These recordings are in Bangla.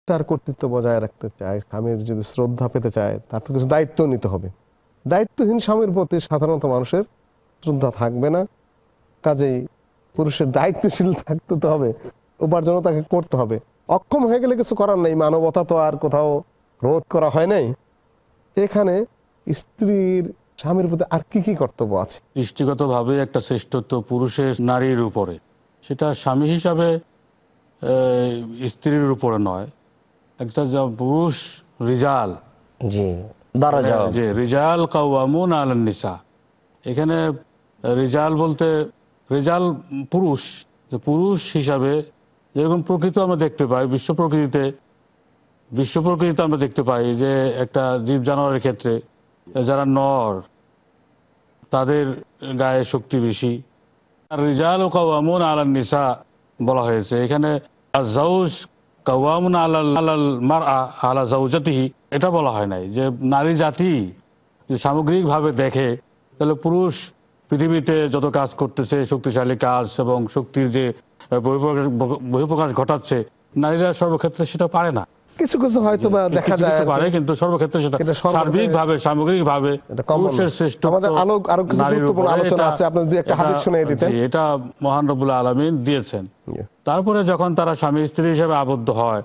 তার কর্তৃত্ব বজায় রাখতে চায়, স্বামীর যদি শ্রদ্ধা পেতে চায়, তার তো কিছু দায়িত্ব নিতে হবে। দায়িত্বহীন স্বামীর প্রতি সাধারণত মানুষের শ্রদ্ধা থাকবে না। কাজেই পুরুষের দায়িত্বশীল থাকতে তো হবে, উপার্জনও তাকে করতে হবে। অক্ষম হয়ে গেলে কিছু করার নেই, মানবতা তো আর কোথাও রোধ করা হয় নাই। এখানে স্ত্রীর স্বামীর প্রতি আর কি কি কর্তব্য আছে? সৃষ্টিগতভাবে একটা শ্রেষ্ঠত্ব পুরুষের নারীর উপরে, সেটা স্বামী হিসাবে স্ত্রীর উপরে নয়। একটা যা পুরুষ রিজাল, জি, দারাজা। যে রিজাল কাওয়ামুন আলান নিসা, এখানে রিজাল বলতে রিজাল পুরুষ, যে পুরুষ হিসাবে যেরকম প্রকৃত আমরা দেখতে পাই, বিশ্ব প্রকৃতিতে আমরা দেখতে পাই যে একটা জীব জানোয়ারের ক্ষেত্রে যারা নর, তাদের গায়ে শক্তি বেশি। আর রিজাল ও কাওয়ামুন আলান নিসা বলা হয়েছে, এখানে আয-যাওজ কাওয়ামুন আলাল মারআ আলা যাওজাতিহি এটা বলা হয় নাই। যে নারী জাতি যে সামগ্রিকভাবে দেখে, তাহলে পুরুষ পৃথিবীতে যত কাজ করতেছে, শক্তিশালী কাজ এবং শক্তির যে বহিঃপ্রকাশ ঘটাচ্ছে, নারীরা সর্বক্ষেত্রে সেটা পারে না। কিছু কিছু হয়তো বা দেখা যায় পারে, কিন্তু সর্বক্ষেত্রে সেটা সার্বিকভাবে সামগ্রিকভাবে পুরুষের শ্রেষ্ঠ। আমাদের আরো কিছু গুরুত্বপূর্ণ আলোচনা আছে, আপনি যদি একটা হাদিস শুনিয়ে দিতেন। এটা মহান রব্বুল আলামিন দিয়েছেন। তারপরে যখন তারা স্বামী স্ত্রী হিসেবে আবদ্ধ হয়,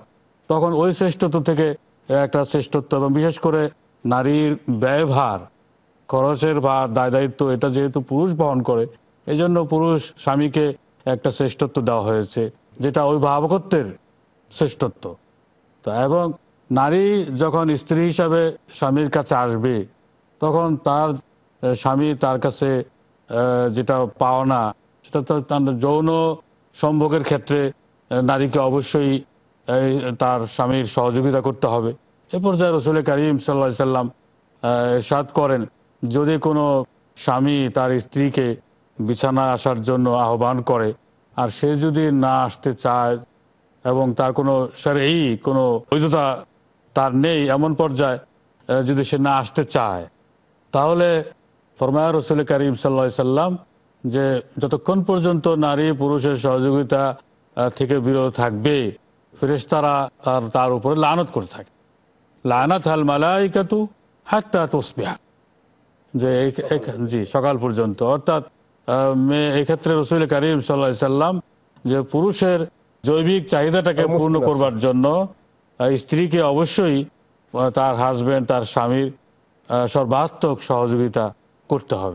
তখন ওই শ্রেষ্ঠত্ব থেকে একটা শ্রেষ্ঠত্ব, এবং বিশেষ করে নারীর ব্যয়ভার, খরচের ভার, দায় দায়িত্ব, এটা যেহেতু পুরুষ বহন করে, এই জন্য পুরুষ স্বামীকে একটা শ্রেষ্ঠত্ব দেওয়া হয়েছে, যেটা অভিভাবকত্বের শ্রেষ্ঠত্ব। তো এবং নারী যখন স্ত্রী হিসাবে স্বামীর কাছে আসবে, তখন তার স্বামী তার কাছে যেটা পাওনা, সেটা তো তার যৌন সম্ভোগের ক্ষেত্রে নারীকে অবশ্যই তার স্বামীর সহযোগিতা করতে হবে। এ পর্যায়ে রাসূল কারীম সাল্লাল্লাহু আলাইহি সাল্লাম ইরশাদ করেন, যদি কোনো স্বামী তার স্ত্রীকে বিছানায় আসার জন্য আহ্বান করে, আর সে যদি না আসতে চায় এবং তার কোনো শারঈ কোনো বৈধতা তার নেই, এমন পর্যায়ে যদি সে না আসতে চায়, তাহলে ফরমায়া রাসূল কারীম সাল্লাল্লাহু আলাইহি সাল্লাম যে যতক্ষণ পর্যন্ত নারী পুরুষের সহযোগিতা থেকে বিরত থাকবে, ফেরেশতারা তার উপরে লানত করে থাকে। লানাত আল মালাইকাতু হাত্তা তুসবিহা, যে জি সকাল পর্যন্ত। অর্থাৎ এই ক্ষেত্রে রাসূল কারীম সাল্লাল্লাহু আলাইহি সাল্লাম যে পুরুষের জৈবিক চাহিদাটাকে পূর্ণ করবার জন্য স্ত্রীকে অবশ্যই তার হাজবেন্ড, তার স্বামীর সর্বাত্মক সহযোগিতা করতে হবে।